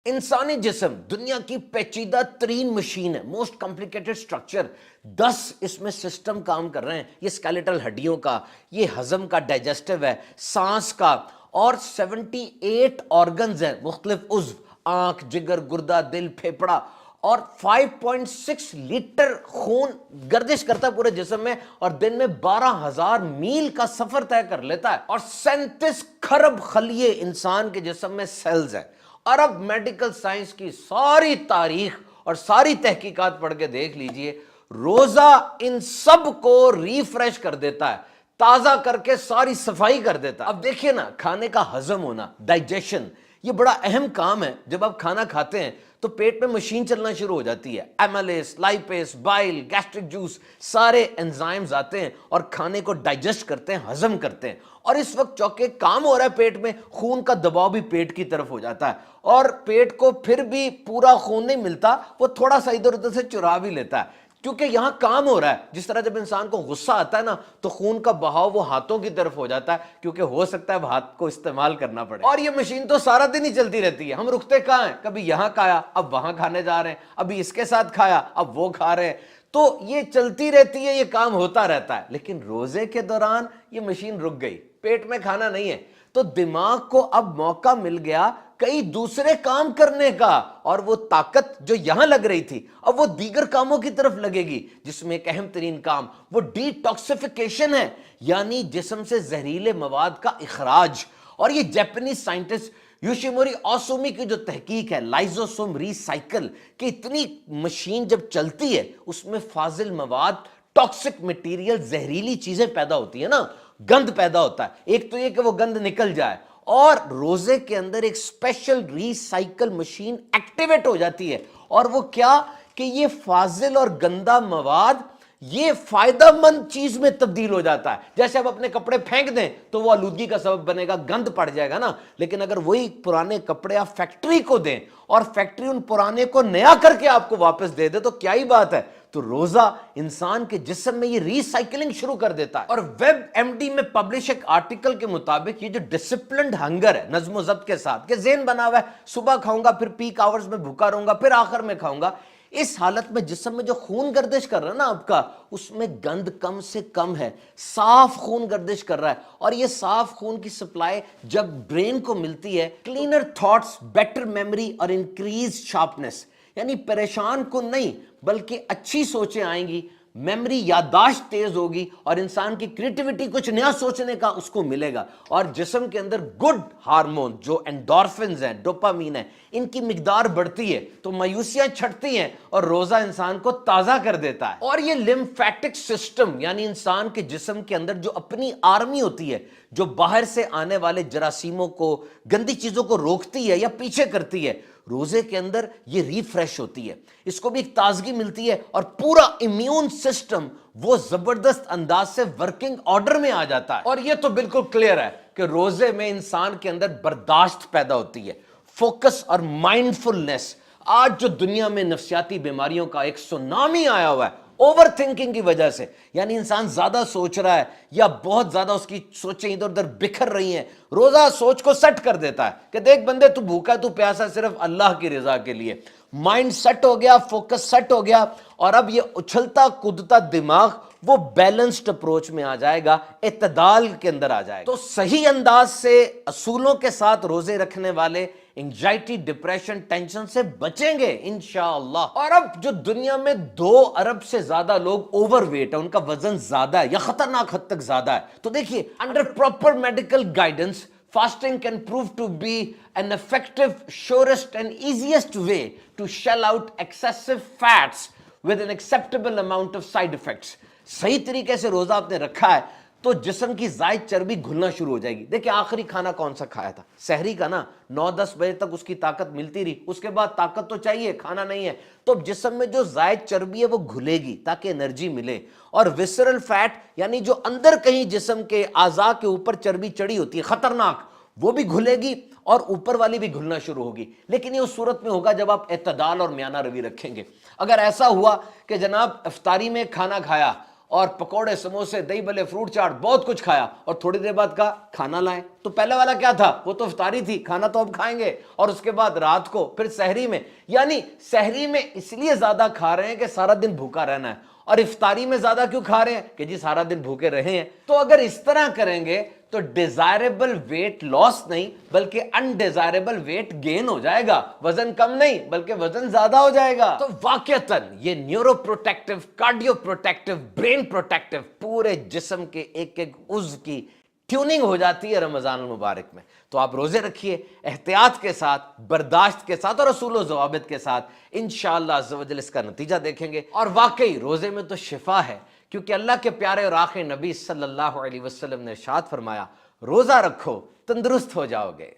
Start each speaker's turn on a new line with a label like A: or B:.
A: इंसानी जिस्म दुनिया की पेचीदा तरीन मशीन है, मोस्ट कॉम्प्लिकेटेड स्ट्रक्चर। 10 इसमें सिस्टम काम कर रहे हैं। ये स्केलेटल हड्डियों का, ये हजम का, डाइजेस्टिव है, सांस का, और 78 ऑर्गन्स हैं, मुख्तलिफ उज़्व, आंख, जिगर, गुर्दा, दिल, फेफड़ा, और 5.6 लीटर खून गर्दिश करता है पूरे जिस्म में, और दिन में 12,000 मील का सफर तय कर लेता है। और 37 खरब खलिए इंसान के जिस्म में सेल्स है। अरब मेडिकल साइंस की सारी तारीख और सारी तहकीकात पढ़ के देख लीजिए, रोजा इन सब को रिफ्रेश कर देता है, ताजा करके सारी सफाई कर देता है। अब देखिए ना, खाने का हजम होना, डाइजेशन, ये बड़ा अहम काम है। जब आप खाना खाते हैं तो पेट में मशीन चलना शुरू हो जाती है। एमालेस, लाइपेस, बाइल, गैस्ट्रिक जूस, सारे एंजाइम्स आते हैं और खाने को डाइजेस्ट करते हैं, हजम करते हैं। और इस वक्त चौके काम हो रहा है पेट में, खून का दबाव भी पेट की तरफ हो जाता है, और पेट को फिर भी पूरा खून नहीं मिलता, वो थोड़ा सा इधर उधर से चुरा भी लेता है, क्योंकि यहां काम हो रहा है। जिस तरह जब इंसान को गुस्सा आता है ना, तो खून का बहाव वो हाथों की तरफ हो जाता है, क्योंकि हो सकता है हाथ को इस्तेमाल करना पड़े। और ये मशीन तो सारा दिन ही चलती रहती है। हम रुकते कहां हैं? कभी यहां खाया, अब वहां खाने जा रहे हैं, अभी इसके साथ खाया, अब वो खा रहे हैं। तो ये चलती रहती है, ये काम होता रहता है। लेकिन रोजे के दौरान ये मशीन रुक गई, पेट में खाना नहीं है, तो दिमाग को अब मौका मिल गया कई दूसरे काम करने का, और वो ताकत जो यहां लग रही थी अब वो दीगर कामों की तरफ लगेगी, जिसमें एक अहम तरीन काम वो डिटॉक्सिफिकेशन है, यानी जिस्म से जहरीले मवाद का इखराज। और ये जापानीज साइंटिस्ट योशिमोरी ओसुमी की जो तहकीक है, लाइजोसोम रिसाइकल, कि इतनी मशीन जब चलती है उसमें फाजिल मवाद, टॉक्सिक मटेरियल, जहरीली चीजें पैदा होती है ना, गंद पैदा होता है। एक तो ये कि वो गंद निकल जाए, और रोजे के अंदर एक स्पेशल रिसाइकल मशीन एक्टिवेट हो जाती है। और वो क्या कि ये फाजिल और गंदा मवाद ये फायदेमंद चीज में तब्दील हो जाता है। जैसे आप अपने कपड़े फेंक दें तो वो आलूदगी का सबब बनेगा, गंद पड़ जाएगा ना। लेकिन अगर वही पुराने कपड़े आप फैक्ट्री को दें और फैक्ट्री उन पुराने को नया करके आपको वापस दे दे, तो क्या ही बात है। तो रोजा इंसान के जिस्म में ये रिसाइकलिंग शुरू कर देता है। और वेब एमडी में पब्लिश एक आर्टिकल के मुताबिक ये जो डिसिप्लिन्ड हंगर है, नज्म ज़ब्त के साथ, कि ज़ेन बना हुआ है, सुबह खाऊंगा, फिर पीक आवर्स में भूखा रहूंगा, फिर आखिर में खाऊंगा, इस हालत में जिस्म में जो खून गर्दिश कर रहा है ना आपका, उसमें गंद कम से कम है, साफ खून गर्दिश कर रहा है। और ये साफ खून की सप्लाई जब ब्रेन को मिलती है, क्लीनर थॉट्स, बेटर मेमोरी और इंक्रीज शार्पनेस, यानी परेशान कुन नहीं बल्कि अच्छी सोचें आएंगी, मेमोरी, याददाश्त तेज होगी, और इंसान की क्रिएटिविटी, कुछ नया सोचने का उसको मिलेगा। और जिस्म के अंदर गुड हार्मोन जो एंडोर्फिन्स हैं, डोपामीन है, इनकी मिकदार बढ़ती है, तो मायूसियां छटती हैं, और रोजा इंसान को ताजा कर देता है। और ये लिम्फेटिक सिस्टम, यानी इंसान के जिस्म के अंदर जो अपनी आर्मी होती है, जो बाहर से आने वाले जरासीमों को, गंदी चीजों को रोकती है या पीछे करती है, रोजे के अंदर ये रिफ्रेश होती है, इसको भी एक ताजगी मिलती है, और पूरा इम्यून सिस्टम वो जबरदस्त अंदाज से वर्किंग ऑर्डर में आ जाता है। और ये तो बिल्कुल क्लियर है कि रोजे में इंसान के अंदर बर्दाश्त पैदा होती है, फोकस और माइंडफुलनेस। आज जो दुनिया में नफ्सियाती बीमारियों का एक सुनामी आया हुआ है, ओवर थिंकिंग की वजह से, यानी इंसान ज्यादा सोच रहा है या बहुत ज्यादा उसकी सोचें इधर उधर बिखर रही हैं, रोजा सोच को सेट कर देता है कि देख बंदे, तू भूखा, तू प्यासा सिर्फ अल्लाह की रजा के लिए। माइंड सेट हो गया, फोकस सेट हो गया, और अब ये उछलता कूदता दिमाग वो बैलेंस्ड अप्रोच में आ जाएगा, इत्तेदाल के अंदर आ जाएगा। तो सही अंदाज से असूलों के साथ रोजे रखने वाले एंजाइटी, डिप्रेशन, टेंशन से बचेंगे इंशाअल्लाह। और अब जो दुनिया में 2 अरब से ज्यादा लोग ओवरवेट है, उनका वजन ज्यादा है या खतरनाक हद तक ज्यादा है, तो देखिए, under proper medical guidance, fasting can prove to be an effective, surest and easiest way to shell out excessive fats with an acceptable amount of side effects. सही तरीके से रोजा आपने रखा है तो जिस्म की जायद चर्बी घुलना शुरू हो जाएगी। देखिए, आखिरी खाना कौन सा खाया था? सहरी का ना, 9-10 बजे तक उसकी ताकत मिलती रही, उसके बाद ताकत तो चाहिए, खाना नहीं है, तो जिस्म में जो जायद चर्बी है वो घुलेगी ताकि एनर्जी मिले। और विसरल फैट, यानी जो अंदर कहीं जिस्म के आज़ा के ऊपर चर्बी चढ़ी होती है खतरनाक, वो भी घुलेगी और ऊपर वाली भी घुलना शुरू होगी। लेकिन ये उस सूरत में होगा जब आप इत्तेदाल और म्याना रवि रखेंगे। अगर ऐसा हुआ कि जनाब इफ्तारी में खाना खाया اور پکوڑے سموسے دہی بلے فروٹ چاٹ بہت کچھ کھایا اور تھوڑی دیر بعد کہا کھانا لائیں، تو پہلے والا کیا تھا؟ وہ تو افطاری تھی، کھانا تو اب کھائیں گے، اور اس کے بعد رات کو پھر سحری میں، یعنی سحری میں اس لیے زیادہ کھا رہے ہیں کہ سارا دن بھوکا رہنا ہے، اور افطاری میں زیادہ کیوں کھا رہے ہیں کہ جی سارا دن بھوکے رہے ہیں۔ تو اگر اس طرح کریں گے تو ڈیزائربل ویٹ لاس نہیں بلکہ انڈیزائربل ویٹ گین ہو جائے گا، وزن کم نہیں بلکہ وزن زیادہ ہو جائے گا۔ تو واقعتاً یہ neuro protective, cardio protective, brain protective, پورے جسم کے ایک ایک عضو کی ٹیوننگ ہو جاتی ہے رمضان المبارک میں۔ تو آپ روزے رکھیے احتیاط کے ساتھ، برداشت کے ساتھ اور اصول و ضوابط کے ساتھ، انشاءاللہ عز و جل اس کا نتیجہ دیکھیں گے۔ اور واقعی روزے میں تو شفا ہے، کیونکہ اللہ کے پیارے اور آخری نبی صلی اللہ علیہ وسلم نے ارشاد فرمایا روزہ رکھو تندرست ہو جاؤ گے۔